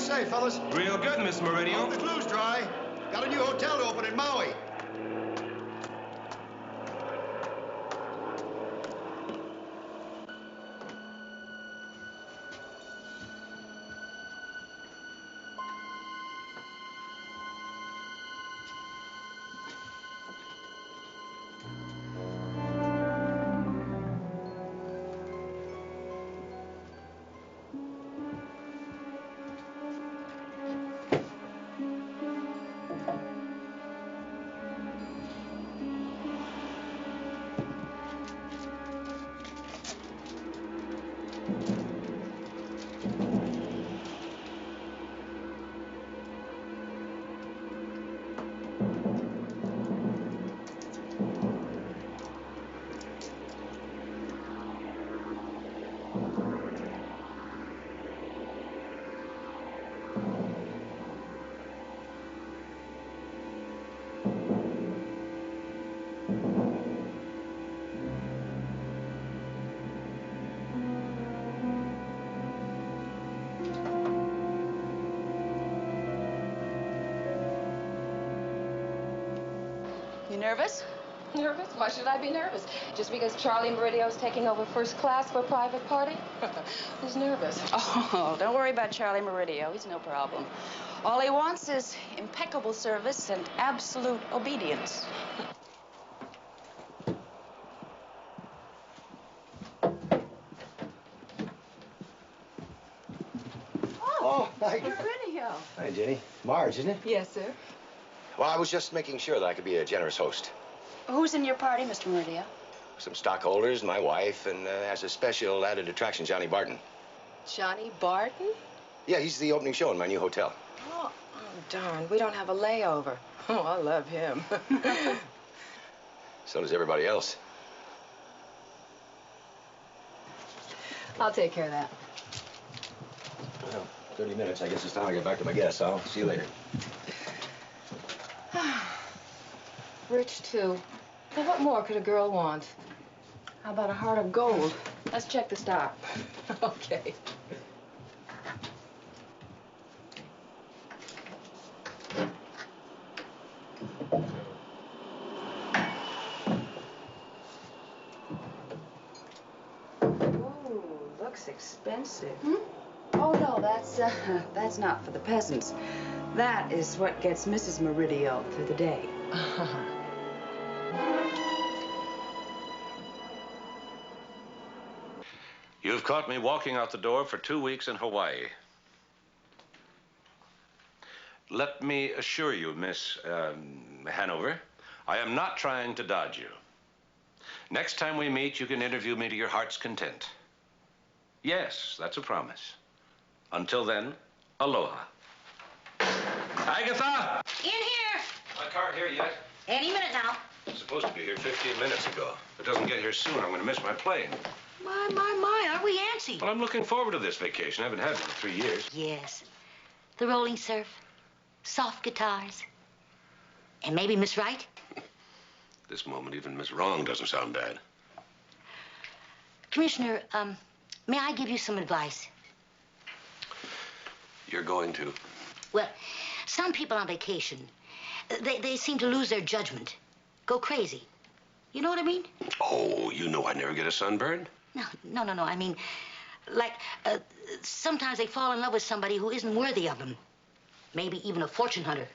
say, fellas? Real good, Miss Meridian. Hope the glue's dry. Got a new hotel to open in Maui. You nervous? Nervous? Why should I be nervous? Just because Charlie Meridio's taking over first class for a private party? Who's nervous? Oh, don't worry about Charlie Meridio. He's no problem. All he wants is impeccable service and absolute obedience. Oh, hi. Meridio. Hi, Jenny. Marge, isn't it? Yes, sir. Well, I was just making sure that I could be a generous host. Who's in your party, Mr. Meridio? Some stockholders, my wife, and as a special added attraction, Johnny Barton. Johnny Barton? Yeah, he's the opening show in my new hotel. Oh, darn. We don't have a layover. Oh, I love him. So does everybody else. I'll take care of that. Well, 30 minutes. I guess it's time I get back to my guests. I'll see you later. Rich, too. Now, what more could a girl want? How about a heart of gold? Let's check the stock. Okay. Ooh, looks expensive. Hmm? Oh, no, that's not for the peasants. That is what gets Mrs. Meridio through the day. You've caught me walking out the door for 2 weeks in Hawaii. Let me assure you, Miss Hanover, I am not trying to dodge you. Next time we meet, you can interview me to your heart's content. Yes, that's a promise. Until then, aloha. Agatha! In here. My car here yet? Any minute now. It's supposed to be here 15 minutes ago. If it doesn't get here soon, I'm going to miss my plane. My, aren't we antsy? Well, I'm looking forward to this vacation. I haven't had one in 3 years. Yes. The rolling surf, soft guitars, and maybe Miss Right. This moment, even Miss Wrong doesn't sound bad. Commissioner, may I give you some advice? You're going to? Well, some people on vacation, they seem to lose their judgment, go crazy. You know what I mean? Oh, you know I never get a sunburn? No. I mean, like, sometimes they fall in love with somebody who isn't worthy of them. Maybe even a fortune hunter.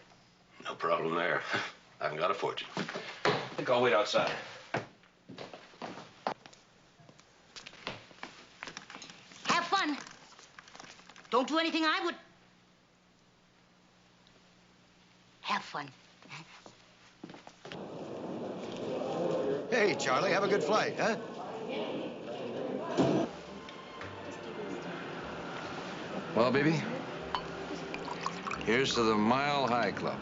No problem there. I haven't got a fortune. I think I'll wait outside. Have fun. Don't do anything I would. Have fun. Hey, Charlie, have a good flight, huh? Well, baby, here's to the Mile High Club.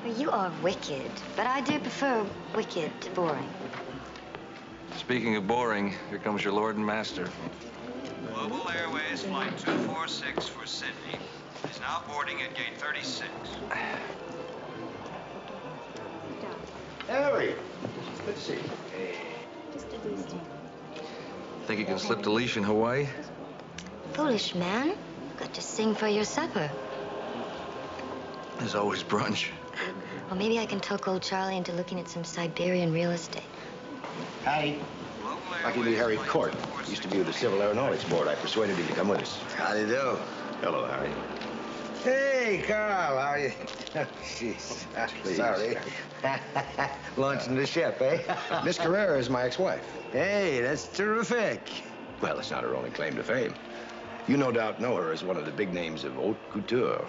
Well, you are wicked, but I do prefer wicked to boring. Speaking of boring, here comes your lord and master. Global Airways Flight 246 for Sydney is now boarding at gate 36. Harry, good to see you. Hey. Just a distance. Think you can slip the leash in Hawaii? Foolish man. Got to sing for your supper. There's always brunch. Well, maybe I can talk old Charlie into looking at some Siberian real estate. Howdy. Lucky to meet Harry Court. Used to be with the Civil Aeronautics Board. I persuaded him to come with us. How do you do? Hello, Harry. Hey, Carl, how are you? Jeez, sorry. Launching the ship, eh? Miss Carrera is my ex-wife. Hey, that's terrific. Well, it's not her only claim to fame. You no doubt know her as one of the big names of haute couture.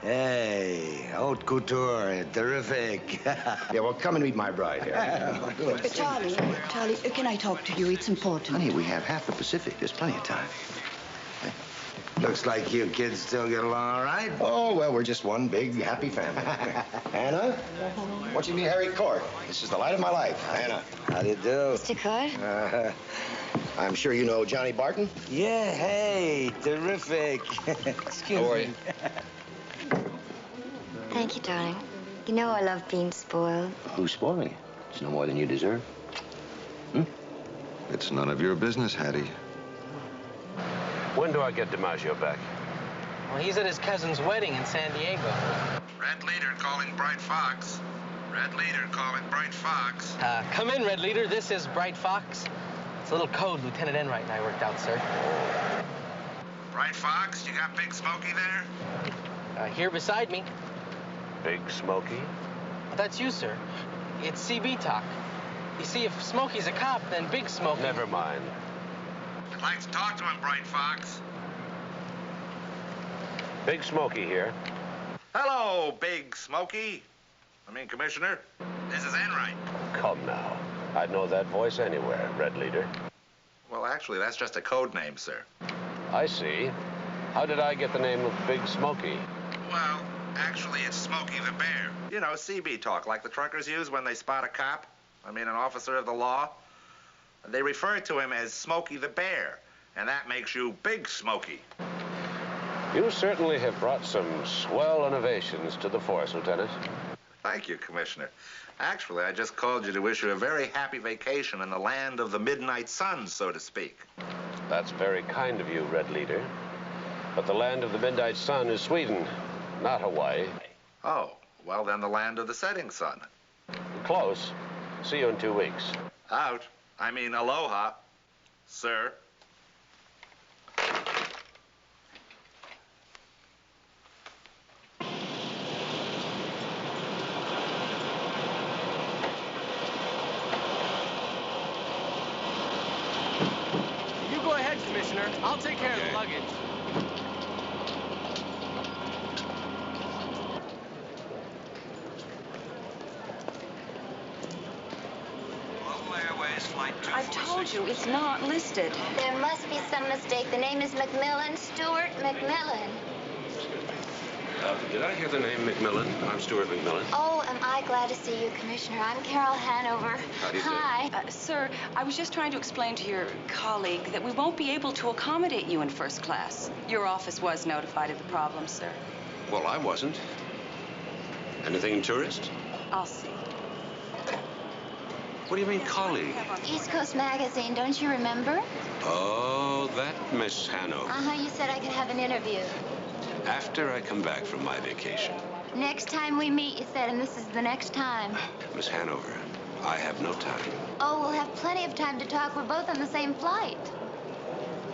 Hey, haute couture, terrific. Yeah, well, come and meet my bride here. Good. Charlie, can I talk to you? It's important. Honey, we have half the Pacific. There's plenty of time. Looks like you kids still get along all right. Oh, well, we're just one big, happy family. Anna, won't you meet Harry Court? This is the light of my life. Anna. How do you do? Mr. Court? I'm sure you know Johnny Barton. Yeah, hey, terrific. Excuse How are me. you? Thank you, darling. You know I love being spoiled. Who's spoiling you? It's no more than you deserve. It's none of your business, Hattie. When do I get DiMaggio back? Well, he's at his cousin's wedding in San Diego. Red Leader calling Bright Fox. Red Leader calling Bright Fox. Come in, Red Leader. This is Bright Fox. It's a little code Lieutenant Enright and I worked out, sir. Bright Fox, you got Big Smokey there? Here beside me. Big Smokey? That's you, sir. It's CB talk. You see, if Smokey's a cop, then Big Smokey... Never mind. I'd like to talk to him, Bright Fox. Big Smokey here. Hello, Big Smokey. Commissioner. This is Enright. Come now. I'd know that voice anywhere, Red Leader. Well, actually, that's just a code name, sir. I see. How did I get the name of Big Smokey? Well, actually, it's Smokey the Bear. You know, CB talk, like the truckers use when they spot a cop. An officer of the law. They refer to him as Smokey the Bear, and that makes you Big Smokey. You certainly have brought some swell innovations to the force, Lieutenant. Thank you, Commissioner. Actually, I just called you to wish you a very happy vacation in the land of the midnight sun, so to speak. That's very kind of you, Red Leader. But the land of the midnight sun is Sweden, not Hawaii. Oh, well, then the land of the setting sun. Close. See you in 2 weeks. Out. Aloha, sir. You go ahead, Commissioner. I'll take care of the luggage. I told you, it's not listed. There must be some mistake. The name is Mcmillan, Stuart Mcmillan. Did I hear the name Mcmillan? I'm Stuart Mcmillan. Oh, am I glad to see you, Commissioner. I'm Carol Hanover. How do you do? Hi. Sir, I was just trying to explain to your colleague that we won't be able to accommodate you in first class. Your office was notified of the problem, sir. Well, I wasn't. Anything tourist? I'll see. What do you mean, colleague? East Coast Magazine, don't you remember? Oh, that Miss Hanover. You said I could have an interview. After I come back from my vacation. Next time we meet, you said, and this is the next time. Miss Hanover, I have no time. Oh, we'll have plenty of time to talk. We're both on the same flight.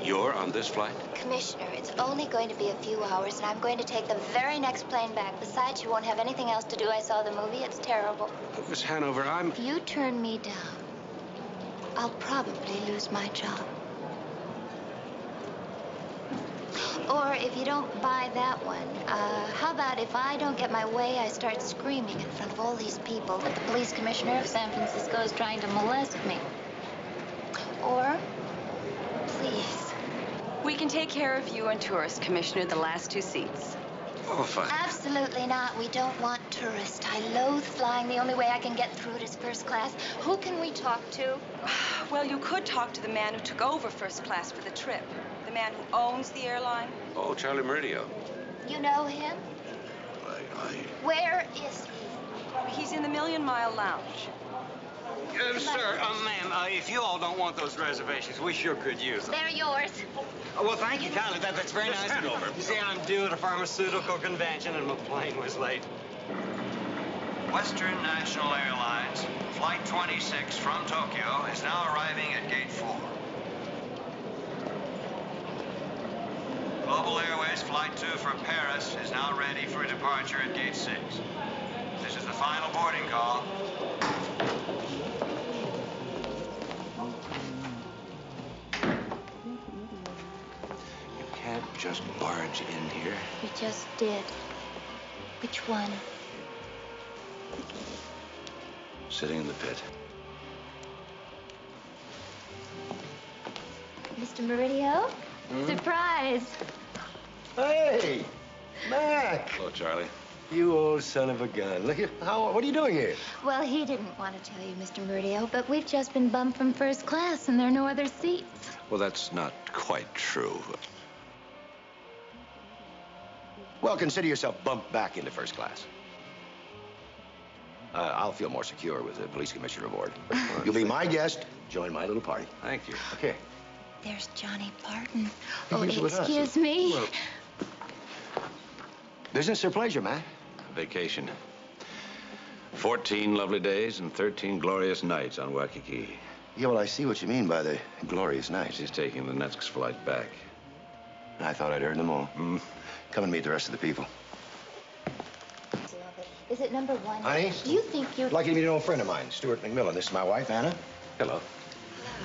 You're on this flight? Commissioner, it's only going to be a few hours, and I'm going to take the very next plane back. Besides, you won't have anything else to do. I saw the movie. It's terrible. Miss Hanover, If you turn me down, I'll probably lose my job. Or if you don't buy that one, how about if I don't get my way, I start screaming in front of all these people that the police commissioner of San Francisco is trying to molest me? Or, please. We can take care of you and tourists, Commissioner, the last 2 seats. Oh, fine. Absolutely not. We don't want tourists. I loathe flying. The only way I can get through it is first class. Who can we talk to? Well, you could talk to the man who took over first class for the trip. The man who owns the airline. Oh, Charlie Meridio. You know him? Where is he? He's in the Million Mile Lounge. Sir, ma'am, if you all don't want those reservations, we sure could use them. They're yours. Oh, well, thank you, kindly. That's very nice of you. You see, I'm due at a pharmaceutical convention, and my plane was late. Western National Airlines, Flight 26 from Tokyo is now arriving at Gate 4. Global Airways Flight 2 from Paris is now ready for departure at Gate 6. This is the final boarding call. You can't just barge in here. We just did. Which one? Sitting in the pit. Mr. Meridio? Surprise. Hey, Mac. Hello, Charlie. You old son of a gun. Look at what are you doing here? Well, he didn't want to tell you, Mr. Meridio, but we've just been bumped from first class and there are no other seats. Well, that's not quite true. Well, consider yourself bumped back into first class. I'll feel more secure with the police commissioner aboard. You'll be my guest. Join my little party. Thank you. Okay. There's Johnny Barton. He Oh, lives with us. excuse me. Well, business or pleasure, Matt? Vacation. 14 lovely days and 13 glorious nights on Waikiki. Yeah, well, I see what you mean by the glorious nights. She's taking the next flight back. I thought I'd earned them all. Come and meet the rest of the people. Is it number 1? Honey? Do you think you... I'd like you to meet an old friend of mine, Stuart Mcmillan. This is my wife, Anna. Hello.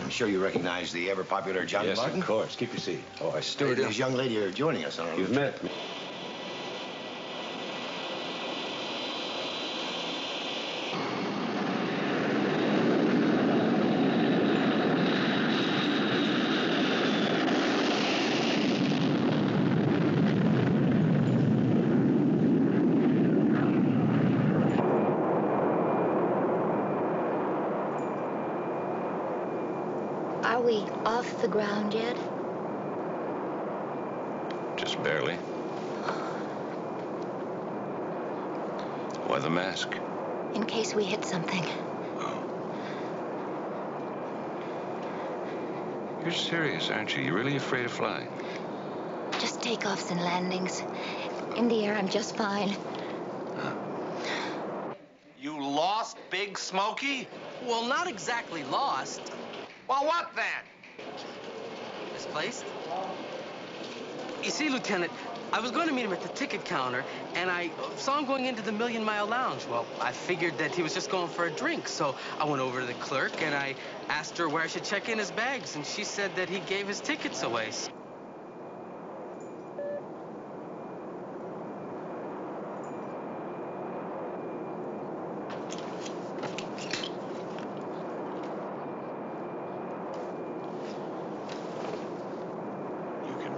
I'm sure you recognize the ever-popular Johnny Barton. Yes, of course. Keep your seat. Oh, Stuart and his young lady are joining us on our... You've met me. Are we off the ground yet? Just barely. Why the mask? In case we hit something. You're serious, aren't you? You're really afraid of flying? Just takeoffs and landings. In the air, I'm just fine. You lost Big Smokey? Well, not exactly lost. Well, what then? Misplaced? You see, Lieutenant, I was going to meet him at the ticket counter, and I saw him going into the Million Mile Lounge. Well, I figured that he was just going for a drink, so I went over to the clerk, and I asked her where I should check in his bags, and she said that he gave his tickets away.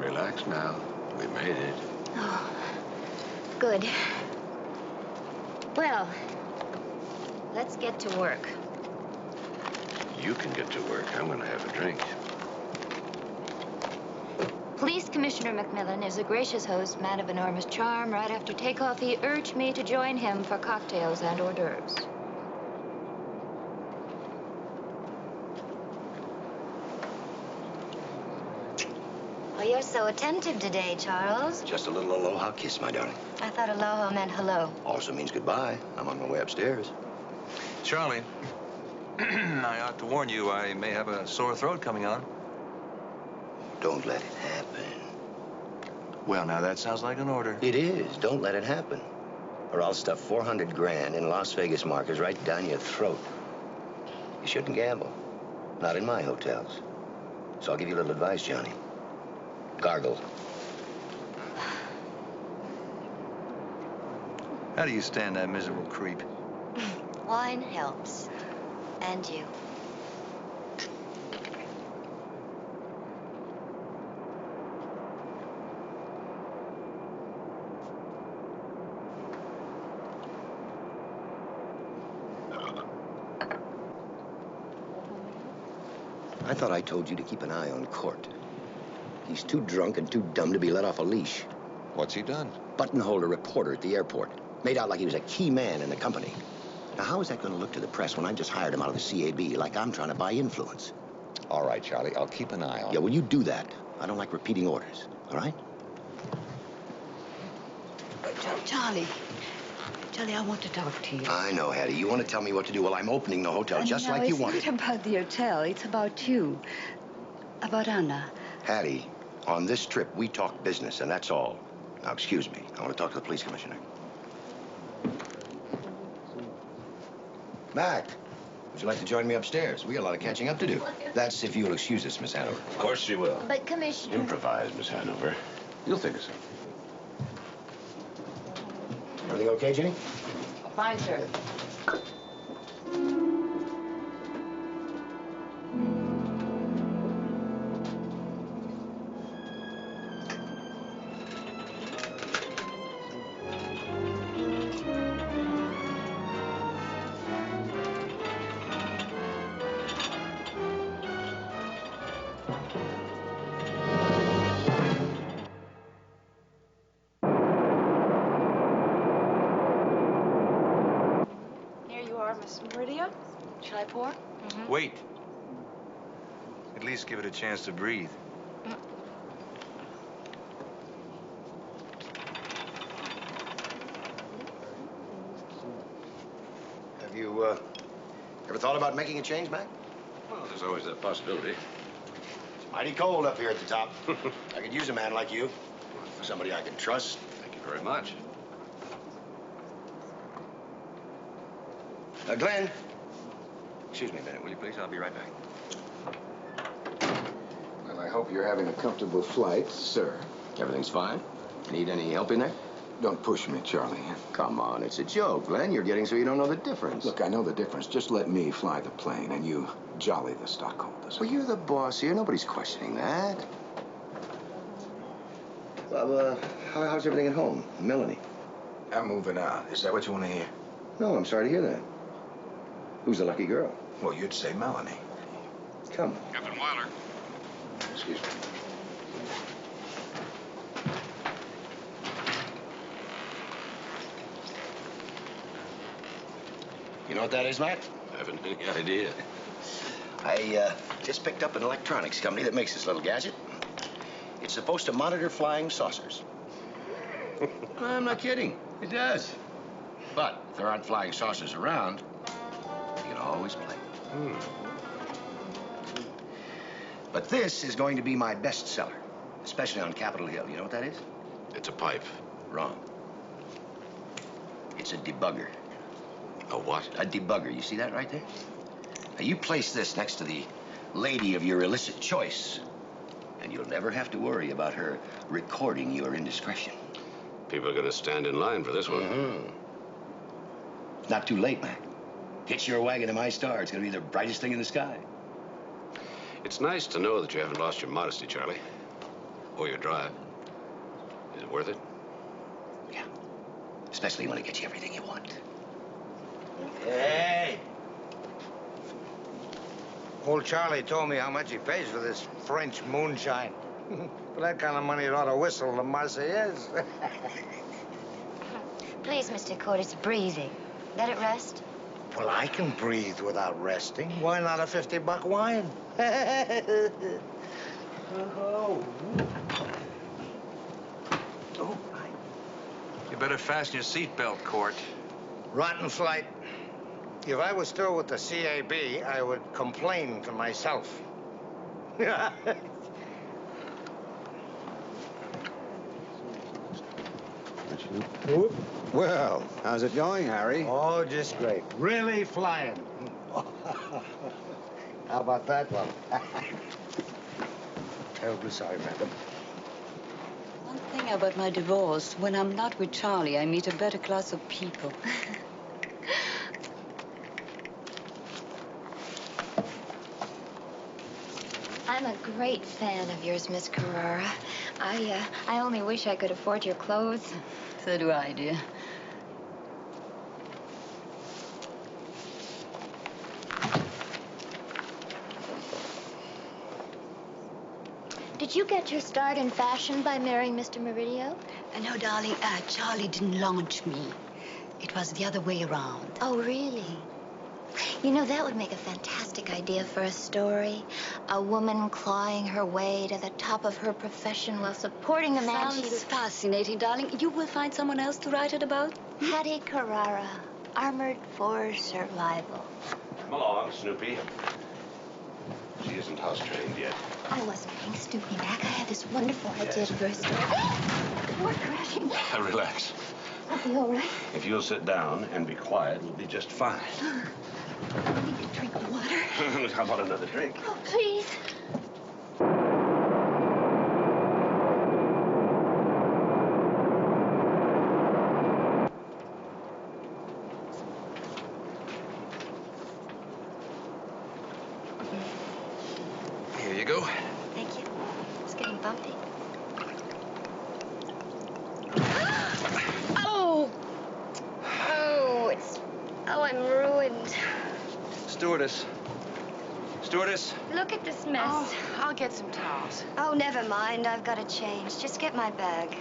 Relax now. We made it. Oh, good. Well, let's get to work. You can get to work. I'm going to have a drink. Police Commissioner Mcmillan is a gracious host, man of enormous charm. Right after takeoff, he urged me to join him for cocktails and hors d'oeuvres. Oh, you're so attentive today, Charles. Just a little aloha kiss, my darling. I thought aloha meant hello. Also means goodbye. I'm on my way upstairs. Charlie, I ought to warn you, I may have a sore throat coming on. Don't let it happen. Well, now, that sounds like an order. It is. Don't let it happen. Or I'll stuff 400 grand in Las Vegas markers right down your throat. You shouldn't gamble. Not in my hotels. So I'll give you a little advice, Johnny. Gargle. How do you stand that miserable creep? Wine helps. And you. I thought I told you to keep an eye on Court. He's too drunk and too dumb to be let off a leash. What's he done? Buttonholed a reporter at the airport. Made out like he was a key man in the company. Now, how is that going to look to the press when I just hired him out of the CAB like I'm trying to buy influence? All right, Charlie, I'll keep an eye on Yeah, well, you do that. I don't like repeating orders, all right? Charlie, I want to talk to you. I know, Hattie. You want to tell me what to do? Well, I'm opening the hotel just like you wanted. It's not about the hotel. It's about you. About Anna. Hattie, on this trip, we talk business, and that's all. Now, excuse me. I want to talk to the police commissioner. Mac, would you like to join me upstairs? We got a lot of catching up to do. That's if you'll excuse us, Miss Hanover. Of course she will. But, Commissioner... Improvise, Miss Hanover. You'll think of something. Everything okay, Ginny? Fine, sir. Miss Meridia. Shall I pour? Wait. At least give it a chance to breathe. Have you, ever thought about making a change, Mac? Well, there's always that possibility. It's mighty cold up here at the top. I could use a man like you. Somebody I can trust. Thank you very much. Glenn. Excuse me a minute, will you please? I'll be right back. Well, I hope you're having a comfortable flight, sir. Everything's fine? Need any help in there? Don't push me, Charlie. Come on, it's a joke, Glenn. You're getting so you don't know the difference. Look, I know the difference. Just let me fly the plane, and you jolly the stockholders. Well, you're the boss here. Nobody's questioning that. Well, how's everything at home? Melanie? I'm moving out. Is that what you want to hear? No, I'm sorry to hear that. Who's the lucky girl? Well, you'd say Melanie. Come. Captain Wilder. Excuse me. You know what that is, Mac? I haven't any idea. I just picked up an electronics company that makes this little gadget. It's supposed to monitor flying saucers. I'm not kidding. It does. But if there aren't flying saucers around, you can always play. But this is going to be my bestseller, especially on Capitol Hill. You know what that is? It's a pipe. Wrong. It's a debugger. A what? A debugger. You see that right there? Now, you place this next to the lady of your illicit choice, and you'll never have to worry about her recording your indiscretion. People are going to stand in line for this one. Not too late, Mac. Hitch your wagon to my star. It's going to be the brightest thing in the sky. It's nice to know that you haven't lost your modesty, Charlie. Or your drive. Is it worth it? Yeah. Especially when it gets you everything you want. Hey! Old Charlie told me how much he pays for this French moonshine. For that kind of money, it ought to whistle the Marseillaise. Please, Mr. Curtis, breathing. Let it rest. Well, I can breathe without resting. Why not a $50 wine? Oh. You better fasten your seatbelt, Court. Rotten flight. If I was still with the CAB, I would complain to myself. Well, how's it going, Harry? Oh, just great. Really flying. How about that one? Terribly sorry, madam. One thing about my divorce, when I'm not with Charlie, I meet a better class of people. I'm a great fan of yours, Miss Carrara. I only wish I could afford your clothes. So do I, dear. Did you get your start in fashion by marrying Mr. Meridio? No, darling, Charlie didn't launch me. It was the other way around. Oh, really? You know, that would make a fantastic idea for a story. A woman clawing her way to the top of her profession while supporting a man she Sounds fascinating, darling. You will find someone else to write it about? Hattie Carrara, armored for survival. Come along, Snoopy. She isn't house-trained yet. I wasn't getting Snoopy back. I had this wonderful idea for a story. We're crashing. Relax. I'll be all right. If you'll sit down and be quiet, we'll be just fine. I need a drink of water. How about another drink? Oh, please. Here you go. Thank you. It's getting bumpy. Oh! Oh, I'm ruined. Stewardess. Stewardess. Look at this mess. Oh, I'll get some towels. Oh, never mind. I've got to change. Just get my bag.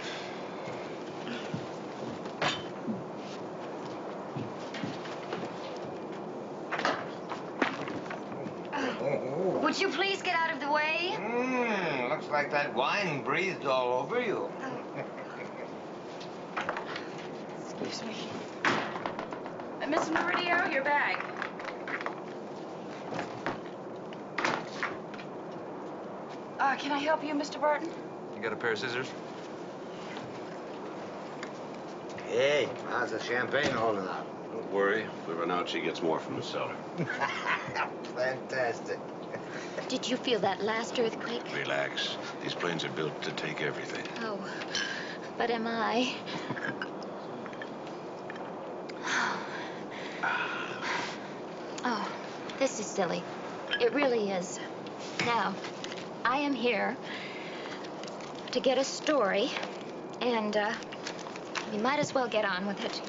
Would you please get out of the way? Looks like that wine breathed all over you. Excuse me. Miss Meridio, your bag. Can I help you, Mr. Barton? You got a pair of scissors? Hey, how's the champagne holding up? Don't worry. If we run out, she gets more from the cellar. Fantastic. Did you feel that last earthquake? Relax. These planes are built to take everything. Oh, but am I? Oh, this is silly. It really is. Now, I am here to get a story, and we might as well get on with it.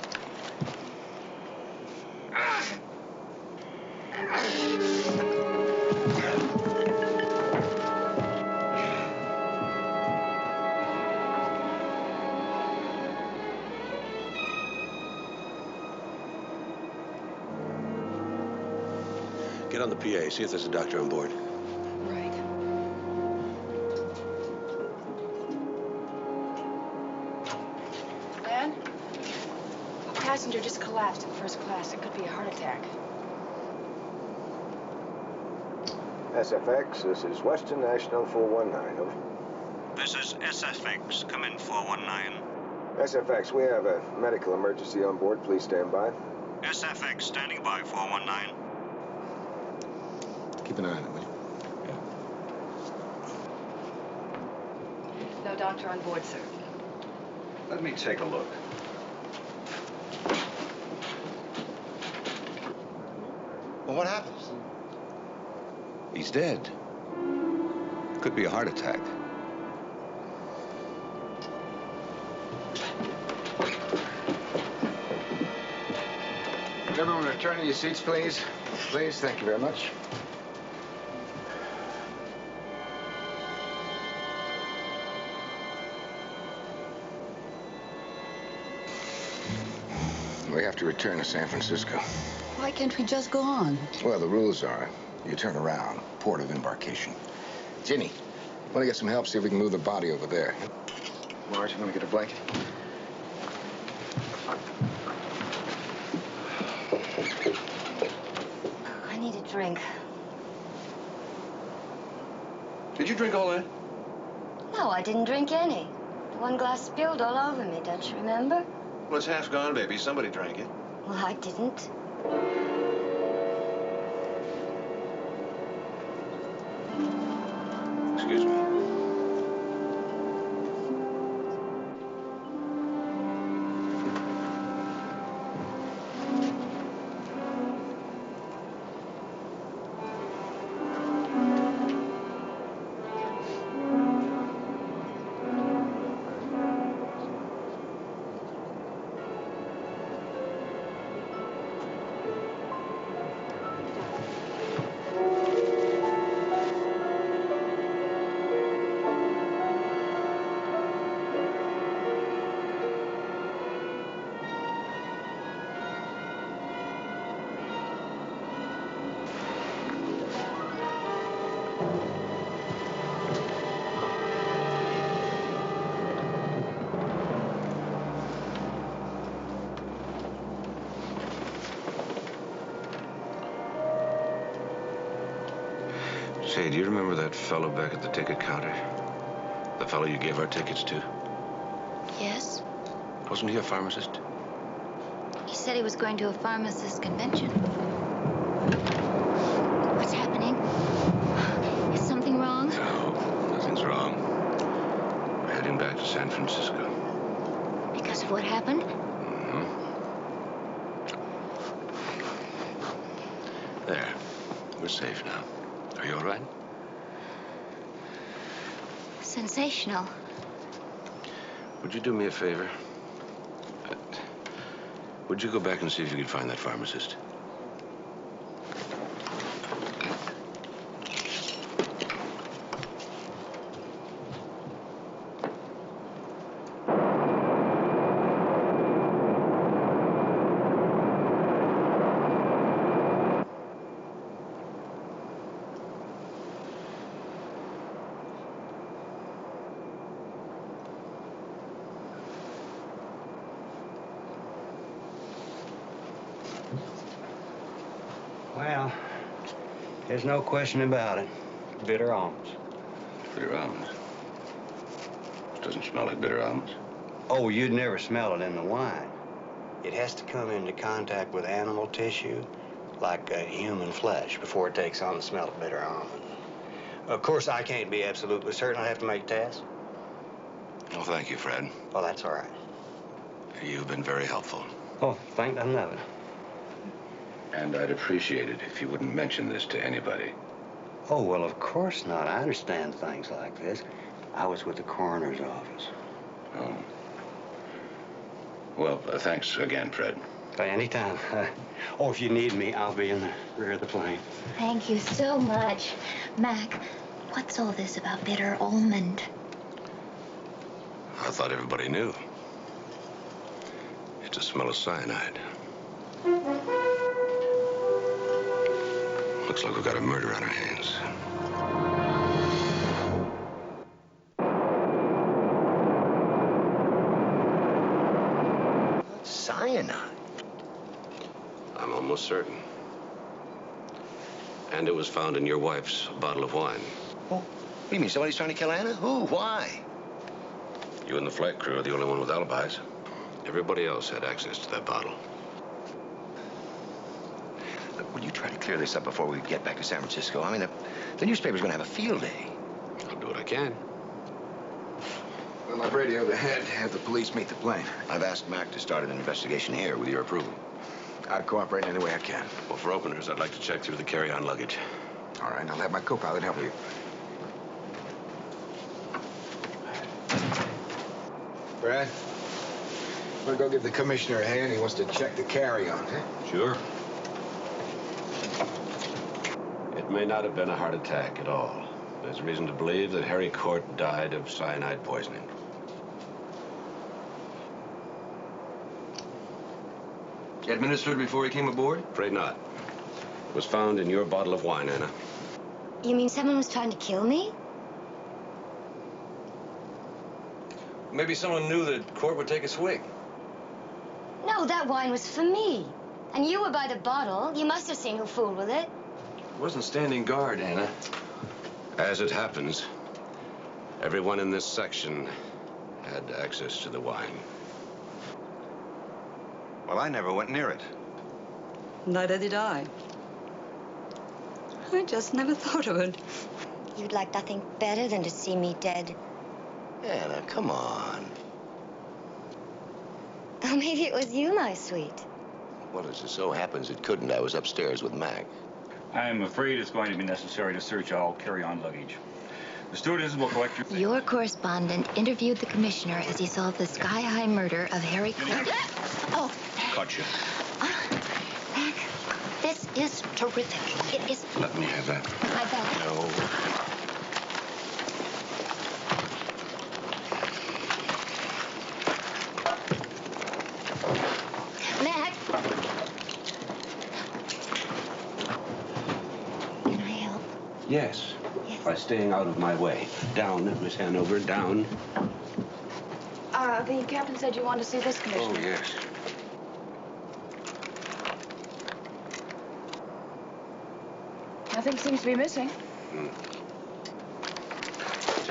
Get on the PA. See if there's a doctor on board. Right. Lan? A passenger just collapsed in first class. It could be a heart attack. SFX, this is Western National 419. Over. This is SFX. Come in, 419. SFX, we have a medical emergency on board. Please stand by. SFX standing by, 419. Keep an eye on it, will you? No doctor on board, sir. Let me take a look. Well, what happens? He's dead. Could be a heart attack. Could everyone return to your seats, please? Please, thank you very much. We have to return to San Francisco. Why can't we just go on? Well, the rules are you turn around, port of embarkation. Ginny, want to get some help? See if we can move the body over there. Marge, you want to get a blanket? I need a drink. Did you drink all that? No, I didn't drink any. One glass spilled all over me, don't you remember? Well, it's half gone, baby. Somebody drank it. Well, I didn't. Excuse me. Say, do you remember that fellow back at the ticket counter? The fellow you gave our tickets to? Yes? Wasn't he a pharmacist? He said he was going to a pharmacist convention. What's happening? Is something wrong? No, nothing's wrong. We're heading back to San Francisco. Because of what happened? Mm-hmm. There. We're safe now. Are you all right? Sensational. Would you do me a favor? Would you go back and see if you could find that pharmacist? Well, there's no question about it. Bitter almonds. Bitter almonds? This doesn't smell like bitter almonds. Oh, you'd never smell it in the wine. It has to come into contact with animal tissue, like human flesh, before it takes on the smell of bitter almond. Of course, I can't be absolutely certain. I have to make tests. Well, thank you, Fred. Oh, that's all right. You've been very helpful. Oh, thank nothing of it. And I'd appreciate it if you wouldn't mention this to anybody. Oh, well, of course not. I understand things like this. I was with the coroner's office. Oh. Well, thanks again, Fred. Anytime. Oh, if you need me, I'll be in the rear of the plane. Thank you so much. Mac, what's all this about bitter almond? I thought everybody knew. It's a smell of cyanide. Looks like we've got a murder on our hands. Cyanide? I'm almost certain. And it was found in your wife's bottle of wine. Oh, what do you mean? Somebody's trying to kill Anna? Who? Why? You and the flight crew are the only one with alibis. Everybody else had access to that bottle. Look, will you try to clear this up before we get back to San Francisco? I mean, the newspaper's going to have a field day. I'll do what I can. Well, I've radioed ahead to have the police meet the plane. I've asked Mac to start an investigation here with your approval. I'd cooperate in any way I can. Well, for openers, I'd like to check through the carry-on luggage. All right, I'll have my co-pilot help you. Brad, we'll go give the commissioner a hand. He wants to check the carry-on, huh? Sure. It may not have been a heart attack at all. There's reason to believe that Harry Court died of cyanide poisoning. Administered before he came aboard? Afraid not. It was found in your bottle of wine, Anna. You mean someone was trying to kill me? Maybe someone knew that Court would take a swig. No, that wine was for me. And you were by the bottle. You must have seen who fooled with it. It wasn't standing guard, Anna. As it happens, everyone in this section had access to the wine. Well, I never went near it. Neither did I. I just never thought of it. You'd like nothing better than to see me dead. Anna, come on. Oh, maybe it was you, my sweet. Well, as it so happens, it couldn't. I was upstairs with Mac. I'm afraid it's going to be necessary to search all carry-on luggage. The stewardess will collect your... Your correspondent interviewed the commissioner as he solved the sky-high murder of Harry Court. Oh. Gotcha. Mac, this is terrific. It is... Let me have that. My bag. No. Mac. Can I help? Yes. By staying out of my way. Down, Miss Hanover, down. The captain said you wanted to see this commissioner. Oh, yes. Nothing seems to be missing. Take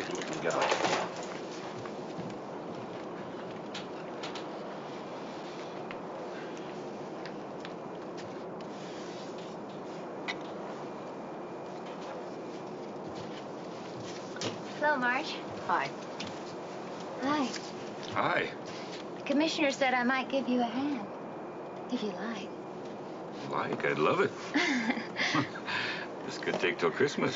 a look at the galley. Hello, Marge. Hi. Hi. Hi. The commissioner said I might give you a hand, if you like. Like, I'd love it. This could take till Christmas.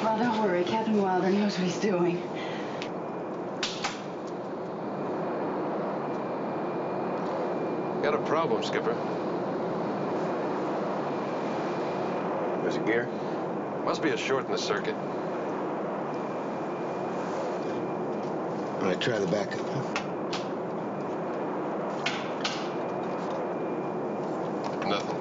Well, don't worry. Captain Wilder knows what he's doing. Got a problem, Skipper. There's a gear? Must be a short in the circuit. All right, try the backup. Nothing.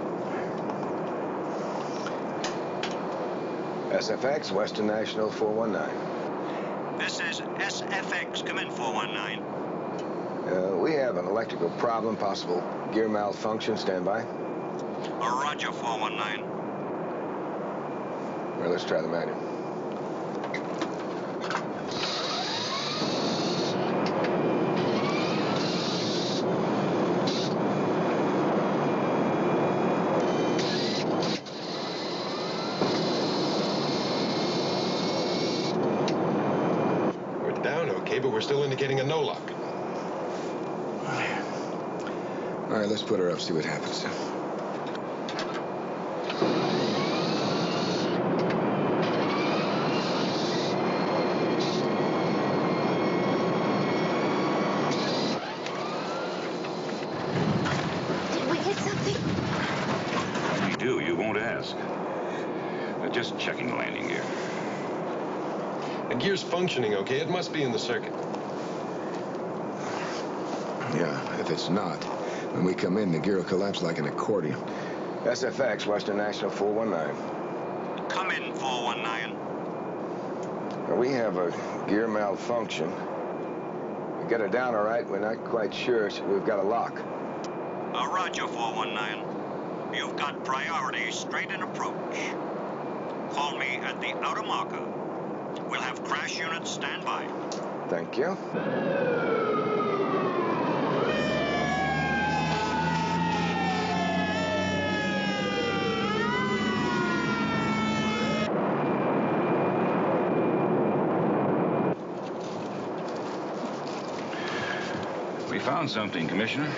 SFX, Western National 419. This is SFX. Come in, 419. We have an electrical problem, possible gear malfunction. Stand by. Roger, 419. All right, let's try the manual. We're down okay, but we're still indicating a no lock. All right, let's put her up, see what happens. Did we hit something? When we do, you won't ask. Just checking the landing gear. The gear's functioning okay. It must be in the circuit. Yeah, if it's not, when we come in, the gear will collapse like an accordion. SFX, Western National 419. Come in, 419. We have a gear malfunction. We get her down all right. We're not quite sure. We've got a lock. Roger, 419. You've got priority straight in approach. Call me at the outer marker. We'll have crash units stand by. Thank you. We found something, Commissioner.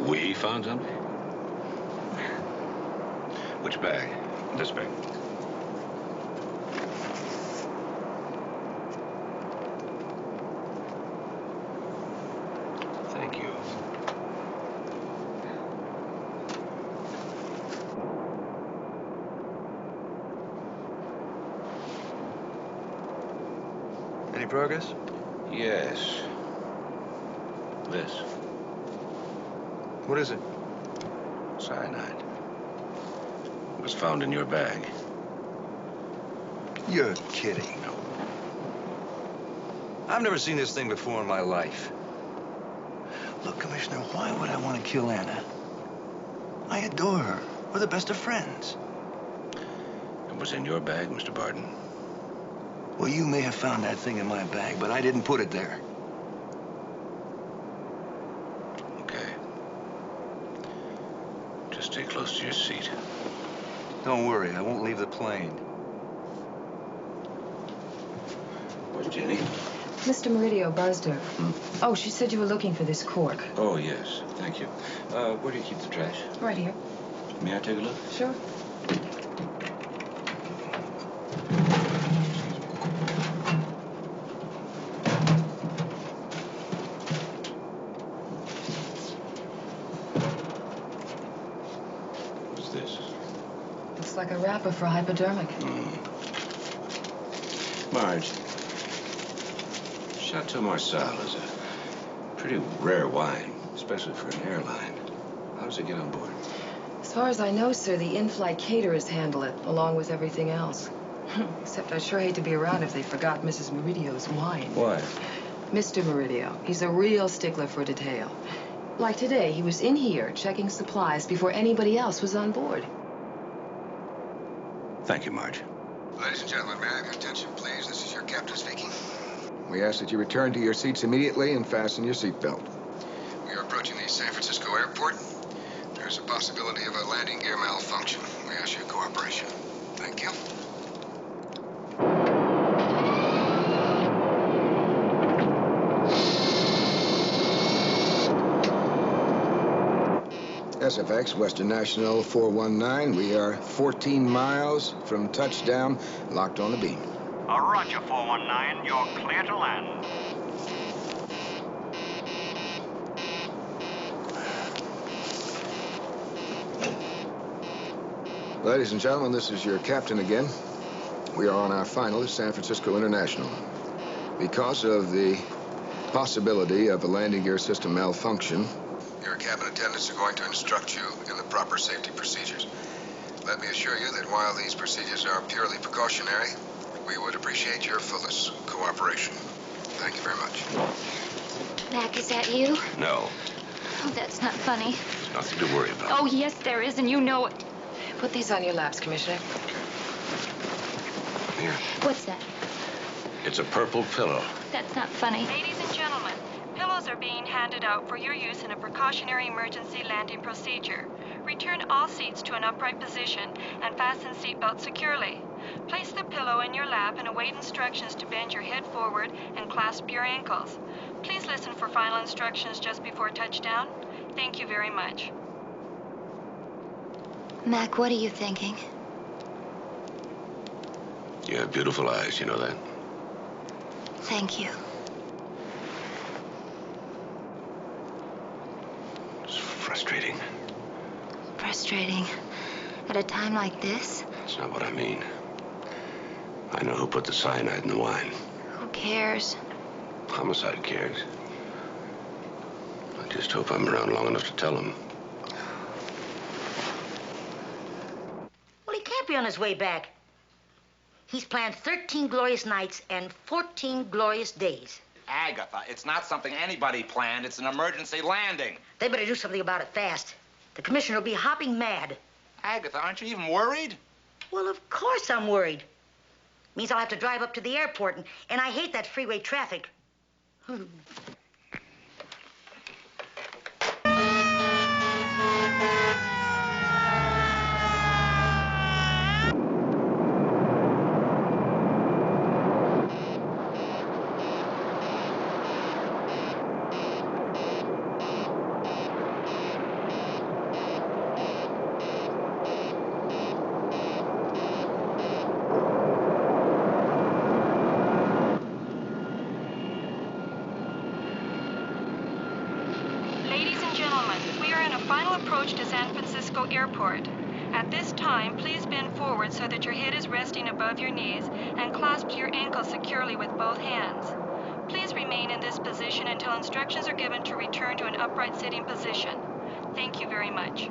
We found something? Which bag? This bag. Thank you. Any progress? Yes. This. What is it? Cyanide. It was found in your bag. You're kidding. No. I've never seen this thing before in my life. Look, Commissioner, why would I want to kill Anna? I adore her. We're the best of friends. It was in your bag, Mr. Barton. Well, you may have found that thing in my bag, but I didn't put it there. Okay. Just stay close to your seat. Don't worry, I won't leave the plane. Where's Jenny? Mr. Meridio buzzed her. Oh, she said you were looking for this cork. Oh, yes. Thank you. Where do you keep the trash? Right here. May I take a look? Sure. What's this? Looks like a wrapper for hypodermic. Marge, Chateau Marcel is a pretty rare wine, especially for an airline. How does it get on board? As far as I know, sir, the in-flight caterers handle it, along with everything else. Except I'd sure hate to be around if they forgot Mrs. Meridio's wine. Why? Mr. Meridio, he's a real stickler for detail. Like today, he was in here checking supplies before anybody else was on board. Thank you, Marge. Ladies and gentlemen, may I have your attention, please? This is your captain speaking. We ask that you return to your seats immediately and fasten your seatbelt. We are approaching the San Francisco airport. There's a possibility of a landing gear malfunction. We ask your cooperation. Thank you. SFX, Western National 419. We are 14 miles from touchdown, locked on the beam. Roger, 419. You're clear to land. Ladies and gentlemen, this is your captain again. We are on our final at San Francisco International. Because of the possibility of a landing gear system malfunction, your cabin attendants are going to instruct you in the proper safety procedures. Let me assure you that while these procedures are purely precautionary, we would appreciate your fullest cooperation. Thank you very much. Mac, is that you? No, Oh, that's not funny. there's nothing to worry about. Oh, yes, there is, and you know it. Put these on your laps, Commissioner. Here, What's that? it's a purple pillow. That's not funny. Ladies and gentlemen, pillows are being handed out for your use in a precautionary emergency landing procedure. Return all seats to an upright position and fasten seatbelts securely. Place the pillow in your lap and await instructions to bend your head forward and clasp your ankles. Please listen for final instructions just before touchdown. Thank you very much. Mac, what are you thinking? You have beautiful eyes, you know that? Thank you. It's frustrating. Frustrating. At a time like this? That's not what I mean. I know who put the cyanide in the wine. Who cares? Homicide cares. I just hope I'm around long enough to tell him. Well, he can't be on his way back. He's planned 13 glorious nights and 14 glorious days. Agatha, it's not something anybody planned. It's an emergency landing. They better do something about it fast. The commissioner will be hopping mad. Agatha, aren't you even worried? Well, of course I'm worried. Means I'll have to drive up to the airport, and I hate that freeway traffic. Airport. At this time, please bend forward so that your head is resting above your knees and clasp your ankles securely with both hands. Please remain in this position until instructions are given to return to an upright sitting position. Thank you very much.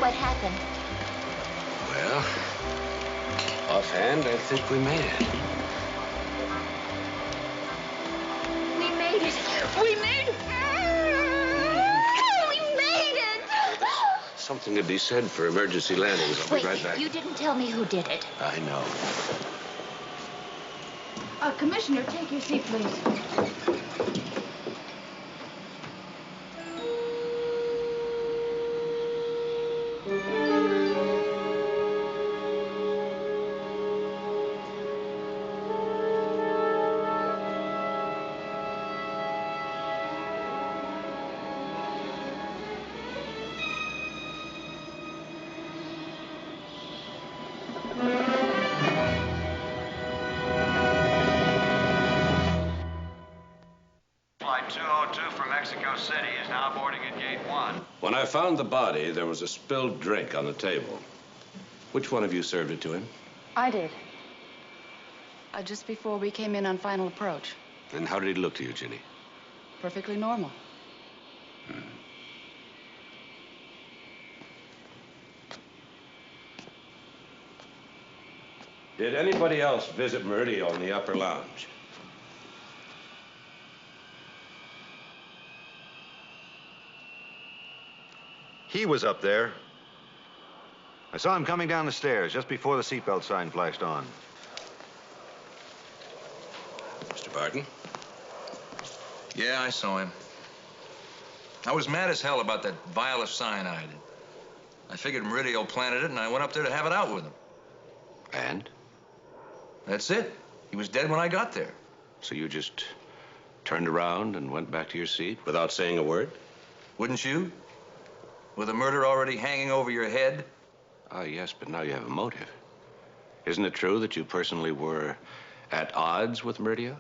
what happened. Well, offhand, I think we made it. We made it. We made it. We made it. Something to be said for emergency landings. I'll Wait, be right back. you didn't tell me who did it. I know. Commissioner, take your seat, please. Flight 202 from Mexico City is now boarding at Gate 1. When I found the body, there was a spilled drink on the table. Which one of you served it to him? I did. Just before we came in on final approach. And how did he look to you, Ginny? Perfectly normal. Did anybody else visit Meridio in the upper lounge? He was up there. I saw him coming down the stairs just before the seatbelt sign flashed on. Mr. Barton? Yeah, I saw him. I was mad as hell about that vial of cyanide. I figured Meridio planted it, and I went up there to have it out with him. And? That's it. He was dead when I got there. So you just turned around and went back to your seat without saying a word? Wouldn't you? With the murder already hanging over your head? Ah, yes, but now you have a motive. Isn't it true that you personally were at odds with Meridio?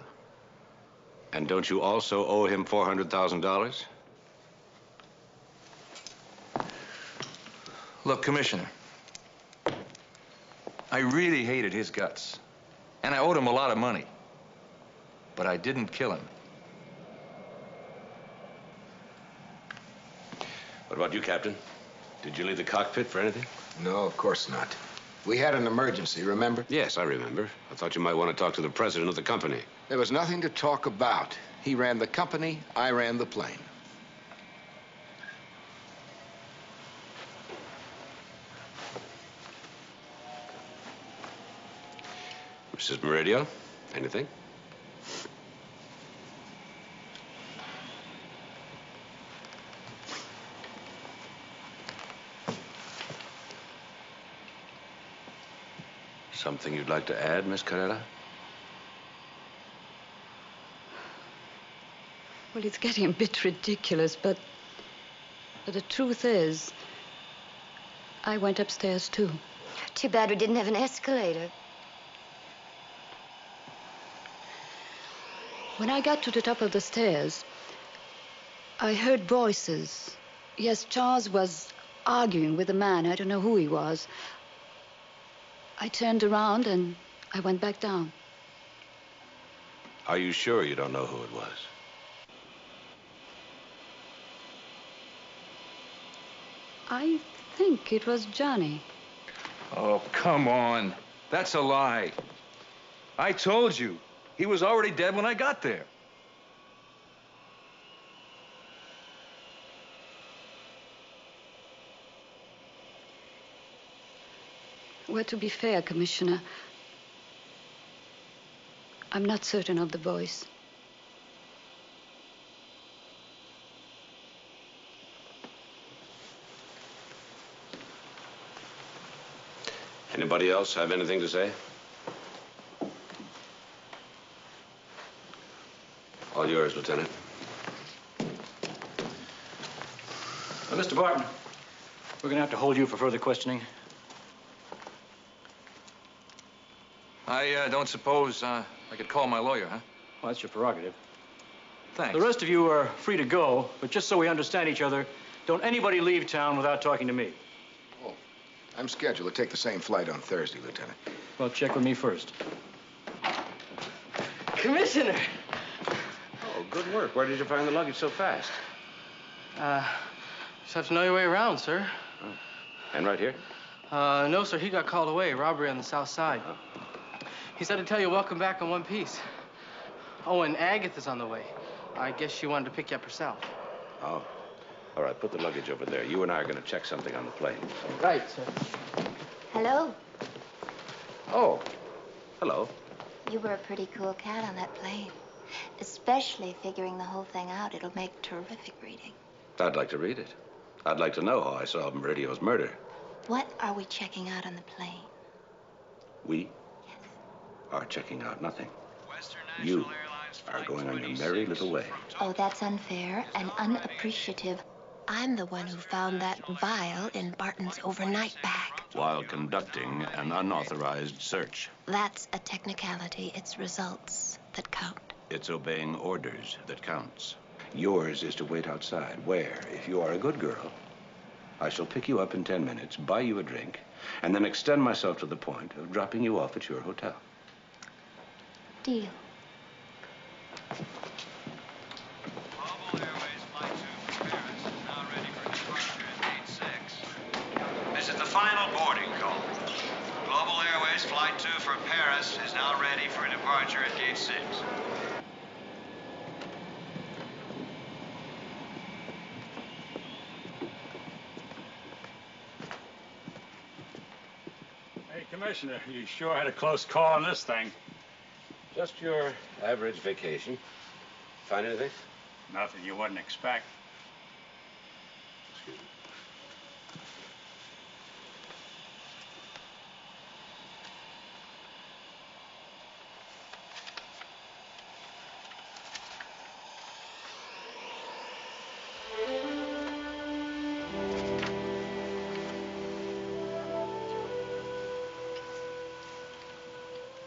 And don't you also owe him $400,000? Look, Commissioner, I really hated his guts. And I owed him a lot of money. But I didn't kill him. What about you, Captain? Did you leave the cockpit for anything? No, of course not. We had an emergency, remember? Yes, I remember. I thought you might want to talk to the president of the company. There was nothing to talk about. He ran the company, I ran the plane. Mrs. Meridio, anything? Something you'd like to add, Miss Carrera? Well, it's getting a bit ridiculous, but the truth is, I went upstairs, too. Too bad we didn't have an escalator. When I got to the top of the stairs, I heard voices. Yes, Charles was arguing with a man. I don't know who he was. I turned around and I went back down. Are you sure you don't know who it was? I think it was Johnny. Oh, come on. That's a lie. I told you. He was already dead when I got there. Well, to be fair, Commissioner, I'm not certain of the voice. Anybody else have anything to say? All yours, Lieutenant. Mr. Barton, we're going to have to hold you for further questioning. I don't suppose I could call my lawyer, huh? Well, that's your prerogative. Thanks. The rest of you are free to go, but just so we understand each other, don't anybody leave town without talking to me. Oh, I'm scheduled to take the same flight on Thursday, Lieutenant. Well, check with me first. Commissioner! Oh, good work. Where did you find the luggage so fast? Just have to know your way around, sir. Oh. And right here? No, sir. He got called away. Robbery on the south side. He said to tell you welcome back in one piece. Oh, and Agatha's on the way. I guess she wanted to pick you up herself. Oh. All right, put the luggage over there. You and I are going to check something on the plane. Right, sir. Hello. Oh, hello. You were a pretty cool cat on that plane. Especially figuring the whole thing out. It'll make terrific reading. I'd like to read it. I'd like to know how I solved Meridio's murder. What are we checking out on the plane? We are checking out nothing. You are going on your merry little way. Oh, that's unfair and unappreciative. I'm the one who found that vial in Barton's overnight bag. While conducting an unauthorized search. That's a technicality. It's results that count. It's obeying orders that counts. Yours is to wait outside, where, if you are a good girl, I shall pick you up in 10 minutes, buy you a drink, and then extend myself to the point of dropping you off at your hotel. Deal. This is the final boarding call. Global Airways Flight 2 for Paris is now ready for departure at Gate 6. Hey, Commissioner, you sure had a close call on this thing. Just your average vacation. Find anything? Nothing you wouldn't expect. Excuse me.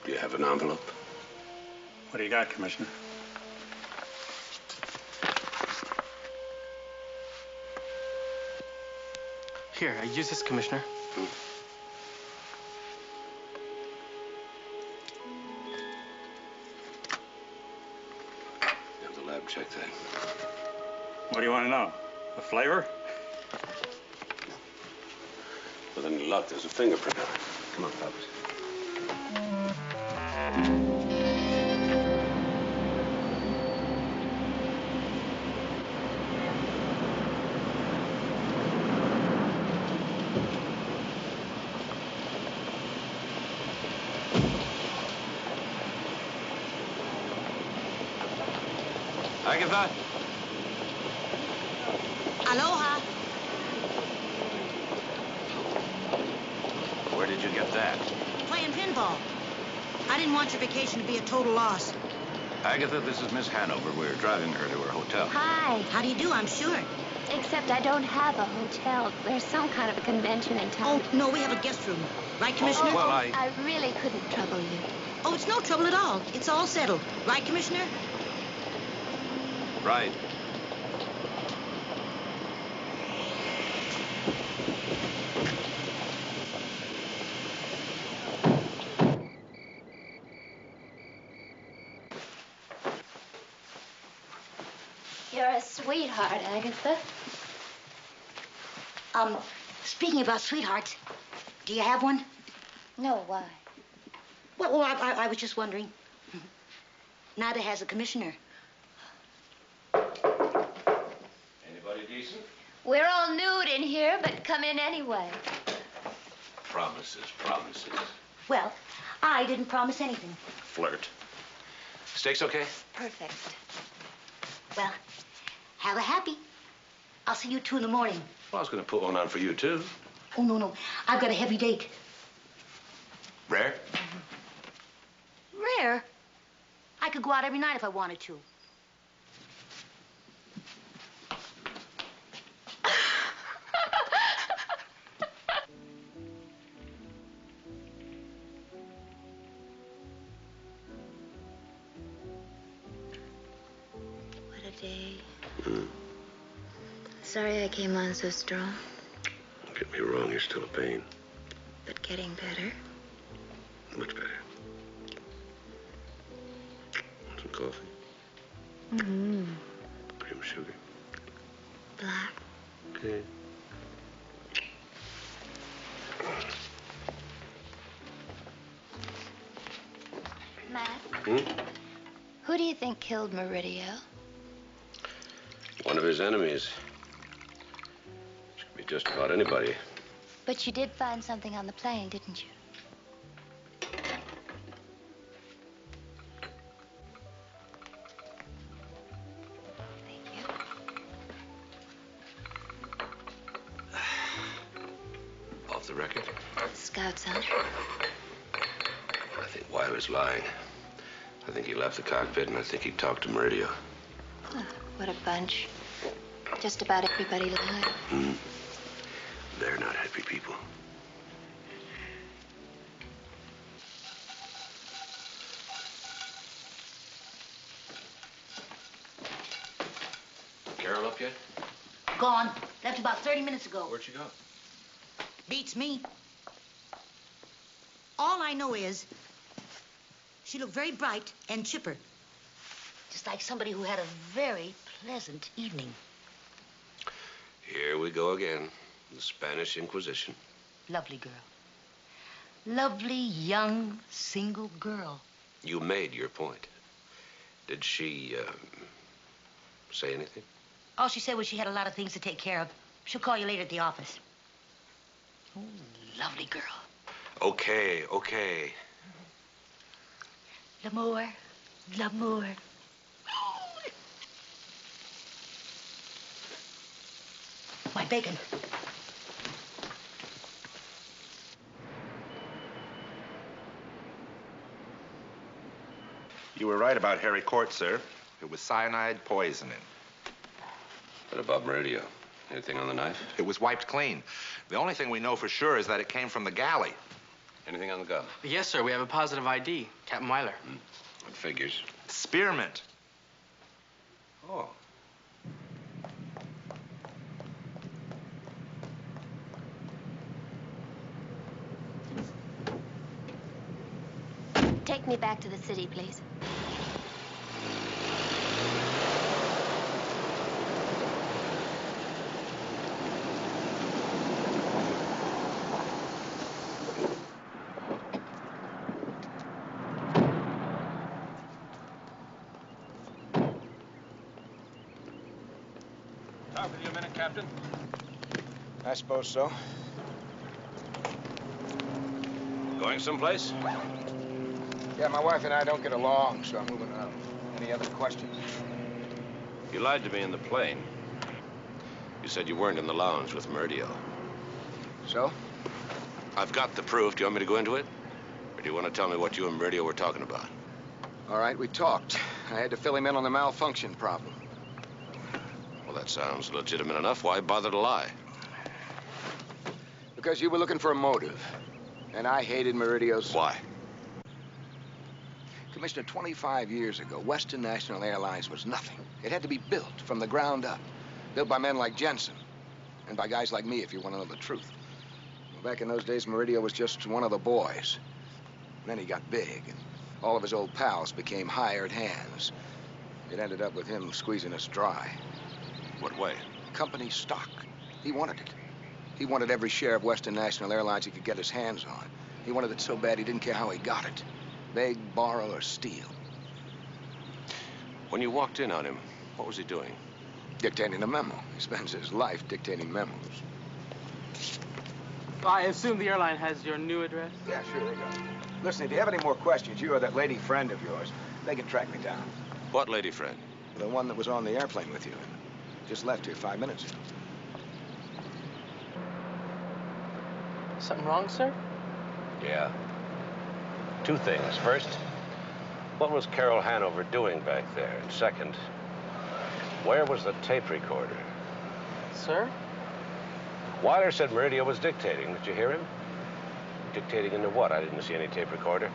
Do you have an envelope? What do you got, Commissioner? Here, use this, Commissioner. Have the lab check that. What do you want to know? The flavor? With any luck, there's a fingerprint on it. Come on, fellas. Agatha? Aloha. Where did you get that? Playing pinball. I didn't want your vacation to be a total loss. Agatha, this is Miss Hanover. We're driving her to her hotel. Hi. How do you do? I'm sure. Except I don't have a hotel. There's some kind of a convention in town. Oh, no, we have a guest room. Right, Commissioner? well, I really couldn't trouble you. Oh, it's no trouble at all. It's all settled. Right, Commissioner? Right. You're a sweetheart, Agatha. Speaking about sweethearts, do you have one? No, why? Well, I was just wondering. Neither has the Commissioner. Anybody decent? We're all nude in here, but come in anyway. Promises, promises. Well, I didn't promise anything. Flirt. Steaks okay? Perfect. Well, have a happy. I'll see you 2 in the morning. Well, I was going to put one on for you, too. Oh, no. I've got a heavy date. Rare? Rare? I could go out every night if I wanted to. What a day. Sorry I came on so strong, Don't get me wrong, you're still in pain. but getting better. Much better. Want some coffee? Mm-hmm. Cream sugar? Black. Okay. Who do you think killed Meridio? One of his enemies. Could be just about anybody. But you did find something on the plane, didn't you? Off the record? Scout's on. I think Wilder's lying. I think he left the cockpit, and I think he talked to Meridio. Oh, what a bunch. Just about everybody lied. They're not happy people. Carol up yet? Gone. Left about 30 minutes ago. Where'd she go? Beats me. All I know is she looked very bright and chipper. Just like somebody who had a very pleasant evening. Here we go again. The Spanish Inquisition. Lovely girl. Lovely, young, single girl. You made your point. Did she, say anything? All she said was she had a lot of things to take care of. She'll call you later at the office. Oh, lovely girl. Okay, okay. L'amour, l'amour. My bacon. You were right about Harry Court, sir. It was cyanide poisoning. What about Meridio? Anything on the knife? It was wiped clean. The only thing we know for sure is that it came from the galley. Anything on the gun? Yes, sir. We have a positive ID. Captain Weiler. What figures? Spearmint. Oh. Take me back to the city, please. Talk with you a minute, Captain. I suppose so. Going someplace? Yeah, my wife and I don't get along, so I'm moving on. Any other questions? You lied to me in the plane. You said you weren't in the lounge with Meridio. So? I've got the proof. Do you want me to go into it? Or do you want to tell me what you and Meridio were talking about? All right, we talked. I had to fill him in on the malfunction problem. Well, that sounds legitimate enough. Why bother to lie? Because you were looking for a motive. And I hated Meridio's... Why? Commissioner, 25 years ago, Western National Airlines was nothing. It had to be built from the ground up. Built by men like Jensen. And by guys like me, if you want to know the truth. Well, back in those days, Meridio was just one of the boys. And then he got big, and all of his old pals became hired hands. It ended up with him squeezing us dry. What way? Company stock. He wanted it. He wanted every share of Western National Airlines he could get his hands on. He wanted it so bad he didn't care how he got it. Beg, borrow, or steal. When you walked in on him, what was he doing? Dictating a memo. He spends his life dictating memos. I assume the airline has your new address? Yeah, sure, they got it. Listen, if you have any more questions, you or that lady friend of yours, they can track me down. What lady friend? The one that was on the airplane with you. Just left here 5 minutes ago. Something wrong, sir? Yeah. Two things. First, what was Carol Hanover doing back there? And second, where was the tape recorder? Sir? Weiler said Meridio was dictating. Did you hear him? Dictating into what? I didn't see any tape recorder.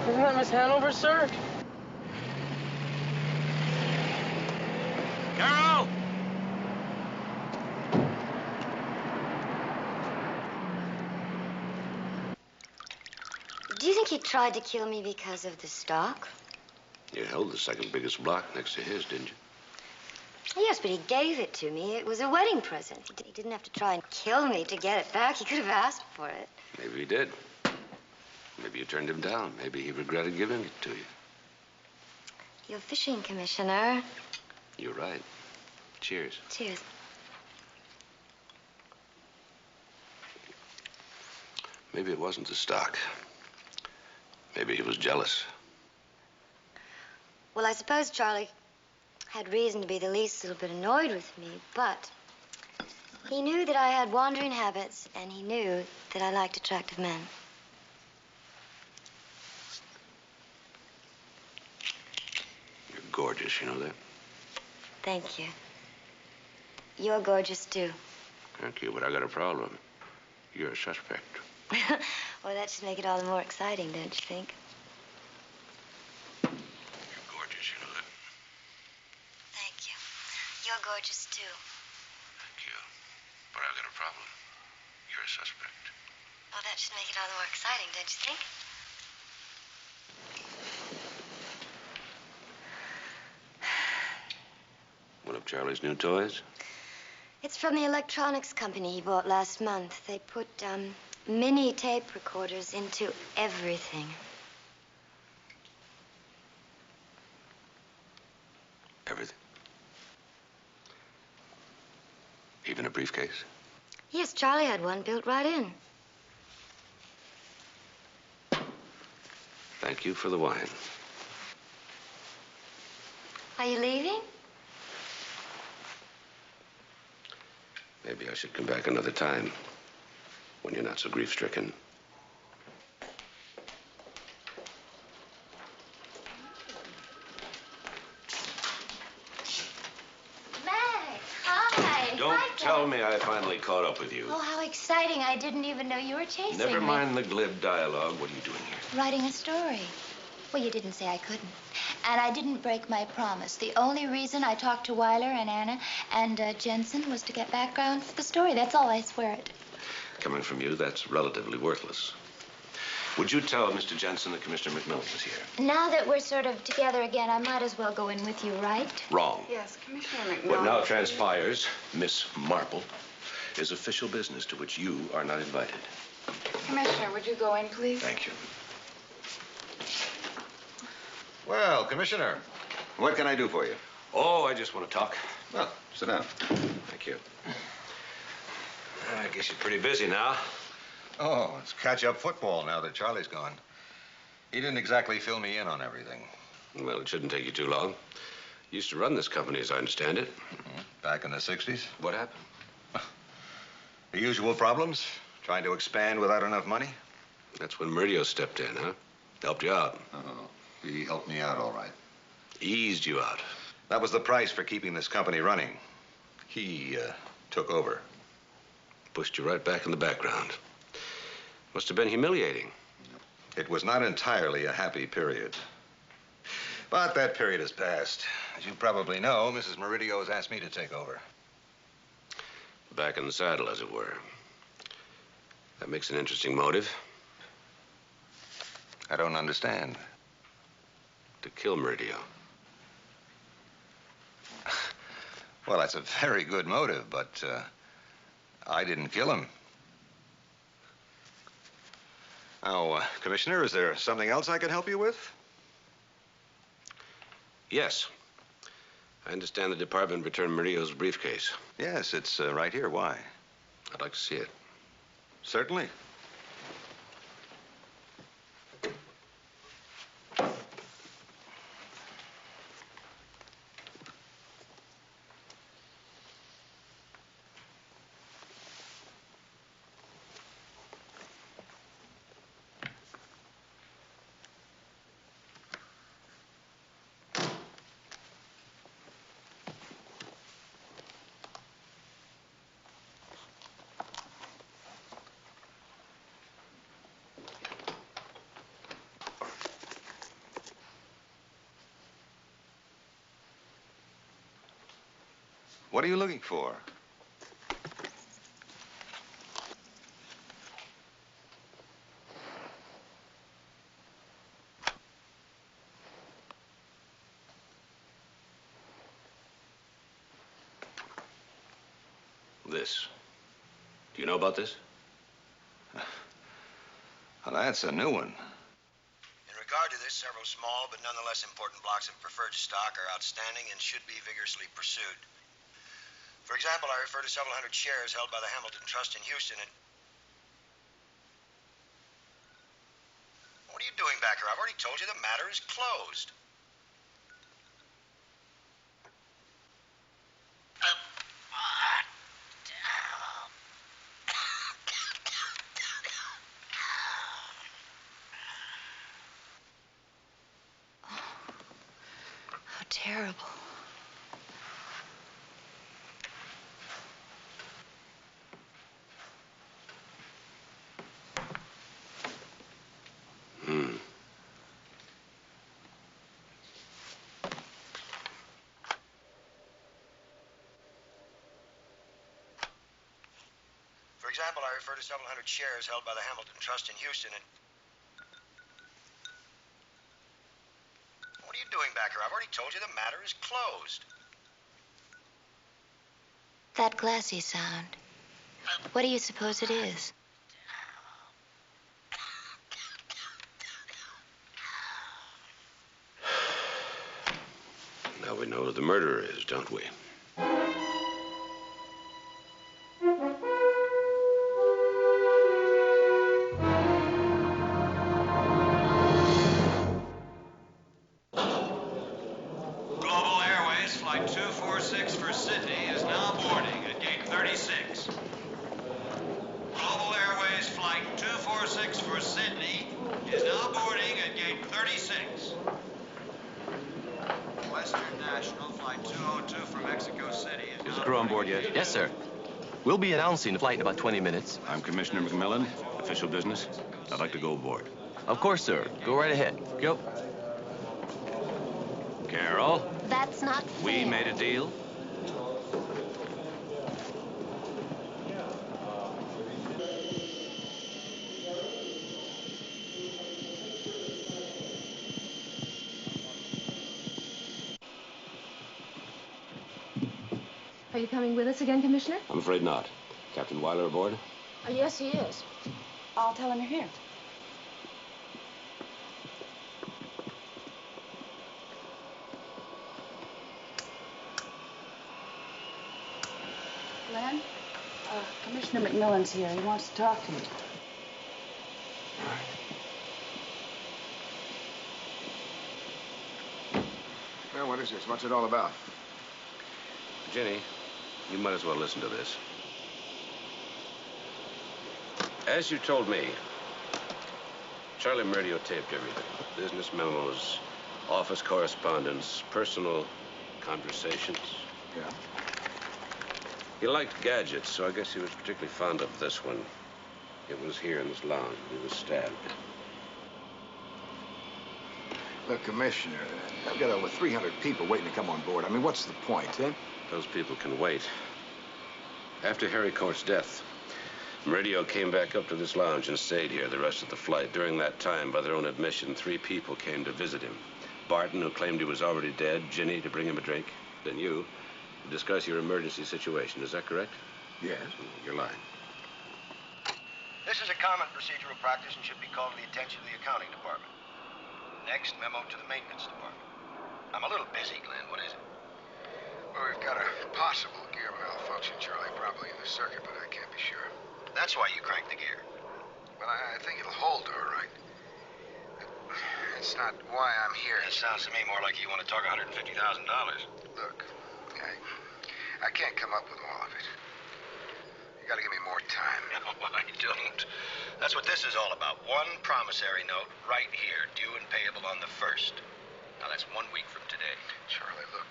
Isn't that Miss Hanover, sir? Carol! he tried to kill me because of the stock. You held the second biggest block next to his, didn't you? Yes, but he gave it to me. It was a wedding present. He didn't have to try and kill me to get it back. He could have asked for it. Maybe he did. Maybe you turned him down. Maybe he regretted giving it to you. You're fishing, Commissioner. You're right. Cheers. Cheers. Maybe it wasn't the stock. Maybe he was jealous. Well, I suppose Charlie had reason to be the least little bit annoyed with me, but he knew that I had wandering habits, and he knew that I liked attractive men. You're gorgeous, you know that? Thank you. You're gorgeous, too. Thank you, but I got a problem. You're a suspect. Well, that should make it all the more exciting, don't you think? You're gorgeous, you know that? Thank you. You're gorgeous, too. Thank you. But I've got a problem. You're a suspect. Well, that should make it all the more exciting, don't you think? One of Charlie's new toys? It's from the electronics company he bought last month. They put, mini tape recorders into everything. Everything? Even a briefcase? Yes, Charlie had one built right in. Thank you for the wine. Are you leaving? Maybe I should come back another time when you're not so grief-stricken. Max, hi. Don't Hi, tell me I finally caught up with you. Oh, how exciting. I didn't even know you were chasing me. Never mind the glib dialogue. What are you doing here? Writing a story. Well, you didn't say I couldn't. And I didn't break my promise. The only reason I talked to Weiler and Anna and Jensen was to get background for the story. That's all, I swear it. Coming from you, that's relatively worthless. Would you tell Mr. Jensen that Commissioner Mcmillan was here? Now that we're sort of together again, I might as well go in with you, right? Wrong. Yes, Commissioner McMillan. What now transpires, Miss Marple, is official business to which you are not invited. Commissioner, would you go in, please? Thank you. Well, Commissioner, what can I do for you? Oh, I just want to talk. Well, sit down. Thank you. I guess you're pretty busy now. Oh, it's catch-up football now that Charlie's gone. He didn't exactly fill me in on everything. Well, it shouldn't take you too long. You used to run this company, as I understand it. Back in the 60s. What happened? The usual problems. Trying to expand without enough money. That's when Meridio stepped in, huh? Helped you out. Oh, he helped me out all right. Eased you out. That was the price for keeping this company running. He took over. Pushed you right back in the background. Must have been humiliating. It was not entirely a happy period. But that period has passed. As you probably know, Mrs. Meridio has asked me to take over. Back in the saddle, as it were. That makes an interesting motive. I don't understand. To kill Meridio. Well, that's a very good motive, but I didn't kill him. Now, Commissioner, is there something else I can help you with? Yes. I understand the department returned Meridio's briefcase. Yes, it's right here. Why? I'd like to see it. Certainly. What are you looking for? this. Do you know about this? Well, that's a new one. In regard to this, several small but nonetheless important blocks of preferred stock are outstanding and should be vigorously pursued. For example, I refer to several hundred shares held by the Hamilton Trust in Houston and... What are you doing back here? I've already told you the matter is closed. How terrible. For example, I refer to several hundred shares held by the Hamilton Trust in Houston and... What are you doing back here? I've already told you the matter is closed. That glassy sound. What do you suppose it is? Now we know who the murderer is, don't we? Global Airways Flight 246 for Sydney is now boarding at gate 36. Global Airways Flight 246 for Sydney is now boarding at gate 36. Western National Flight 202 for Mexico City Is the crew on board yet? Yes, sir. We'll be announcing the flight in about 20 minutes. I'm Commissioner Mcmillan. Official business. I'd like to go aboard. Of course, sir. Go right ahead. Go. Carol, That's not fair. we made a deal. Are you coming with us again, Commissioner? I'm afraid not. Captain Weiler aboard? Yes, he is. I'll tell him you're here. Glenn, Commissioner Mcmillan's here. He wants to talk to you. Well, what is this? What's it all about? Jenny, you might as well listen to this. As you told me, Charlie Meridio taped everything. Business memos, office correspondence, personal conversations. Yeah? He liked gadgets, so I guess he was particularly fond of this one. It was here in this lounge when he was stabbed. Look, Commissioner, I've got over 300 people waiting to come on board. I mean, what's the point, eh? Those people can wait. After Harry Court's death, Meridio came back up to this lounge and stayed here the rest of the flight. During that time, by their own admission, 3 people came to visit him. Barton, who claimed he was already dead, Ginny, to bring him a drink, then you, to discuss your emergency situation. Is that correct? Yes. You're lying. This is a common procedural practice and should be called to the attention of the accounting department. Next, memo to the maintenance department. I'm a little busy, Glenn. What is it? Well, we've got a possible gear malfunction, Charlie, probably in the circuit, but I can't be sure. That's why you cranked the gear. Well, I think it'll hold all right. That's not why I'm here. It sounds to me more like you want to talk $150,000. Look, I can't come up with all of it. You gotta give me more time. No, I don't. That's what this is all about. One promissory note right here, due and payable on the 1st. Now, that's 1 week from today. Charlie, look,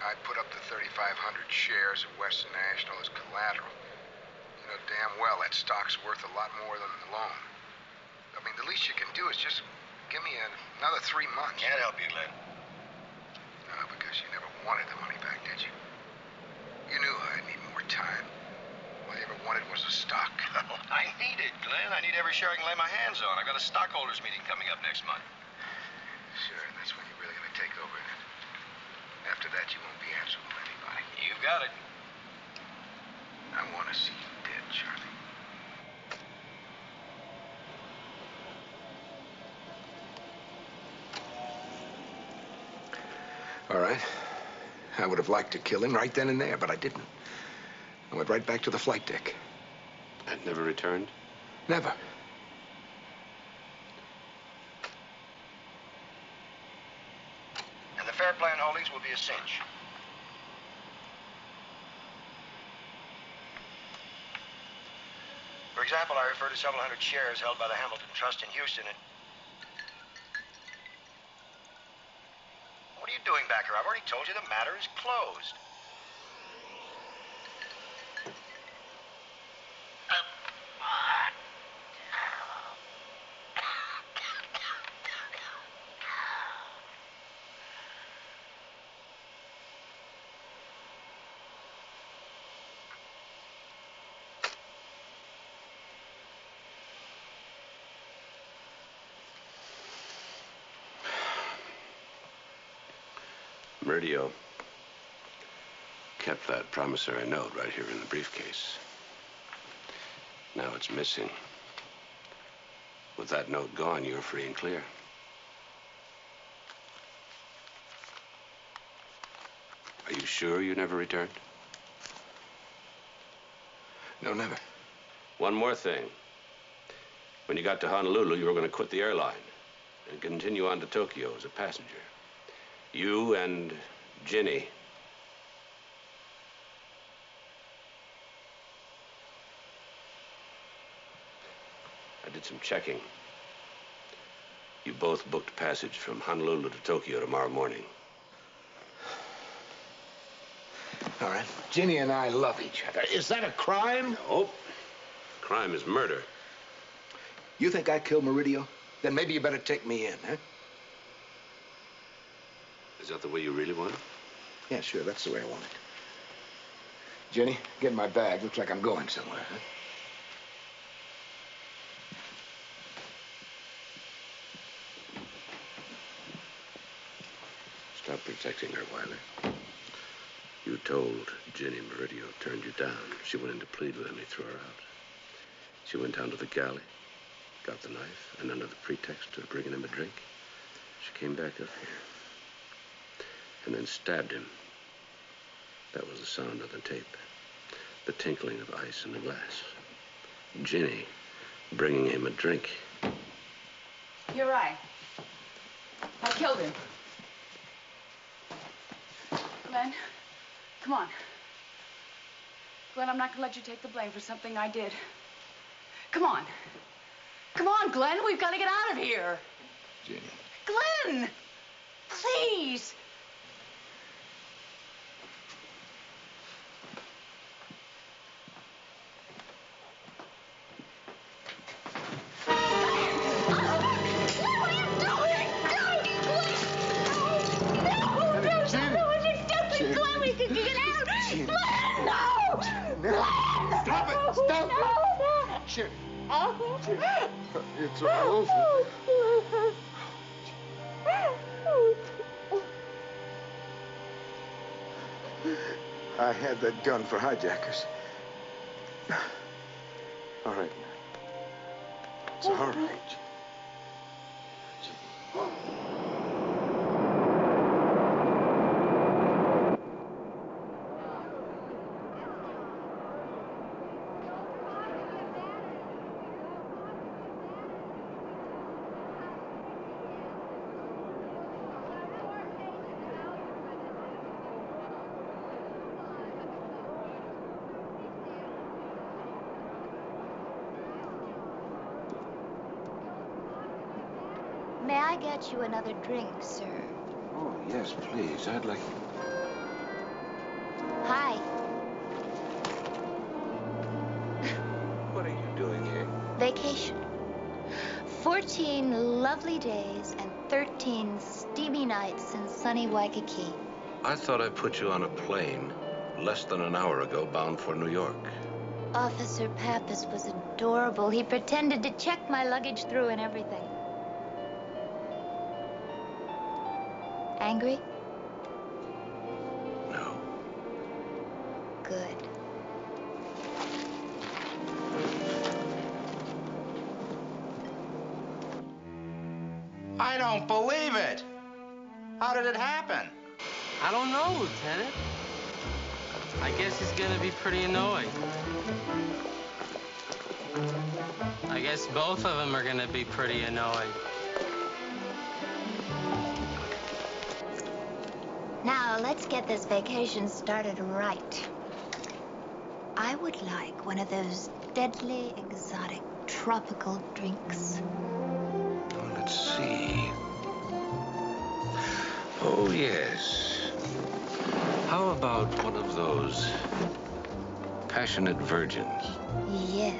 I put up the 3,500 shares of Western National as collateral. You know damn well that stock's worth a lot more than the loan. I mean, the least you can do is just give me another 3 months. Can't help you, Glenn. No, because you never wanted the money back, did you? You knew I'd need more time. All you ever wanted was a stock. I need it, Glenn. I need every share I can lay my hands on. I got a stockholders meeting coming up next month. Sure, and that's when you're really going to take over, isn't it? After that, you won't be answerable to anybody. You've got it. I want All right. I would have liked to kill him right then and there, but I didn't. I went right back to the flight deck. And never returned? Never. And the fair plan holdings will be a cinch. For example, I refer to several hundred shares held by the Hamilton Trust in Houston and... What are you doing back here? I've already told you the matter is closed. Meridio kept that promissory note right here in the briefcase. Now it's missing. With that note gone, you're free and clear. Are you sure you never returned? No, never. One more thing. When you got to Honolulu, you were going to quit the airline and continue on to Tokyo as a passenger. You and Ginny. I did some checking. You both booked passage from Honolulu to Tokyo tomorrow morning. All right. Ginny and I love each other. Is that a crime? Nope. Crime is murder. You think I killed Meridio? Then maybe you better take me in, huh? Is that the way you really want it? Yeah, sure. That's the way I want it. Jenny, get in my bag. Looks like I'm going somewhere, huh? Stop protecting her, Wiley. You told Ginny Meridio turned you down. She went in to plead with him. He threw her out. She went down to the galley, got the knife, and under the pretext of bringing him a drink, she came back up here. And then stabbed him. That was the sound of the tape. The tinkling of ice in the glass. Ginny bringing him a drink. You're right. I killed him. Glenn, come on. Glenn, I'm not going to let you take the blame for something I did. Come on. Come on, Glenn. We've got to get out of here. Ginny. Glenn! Please! Stop it! Stop it! Shit. It's awful. I had that gun for hijackers. All right. It's all right. May I get you another drink, sir? Oh, yes, please. I'd like... Hi. What are you doing here? Vacation. 14 lovely days and 13 steamy nights in sunny Waikiki. I thought I put you on a plane less than an hour ago bound for New York. Officer Pappas was adorable. He pretended to check my luggage through and everything. Angry? No. Good. I don't believe it. How did it happen? I don't know, Lieutenant. I guess he's gonna be pretty annoyed. I guess both of them are gonna be pretty annoyed. Now, let's get this vacation started right. I would like one of those deadly, exotic, tropical drinks. Oh, let's see. Oh, yes. How about one of those passionate virgins? Yeah.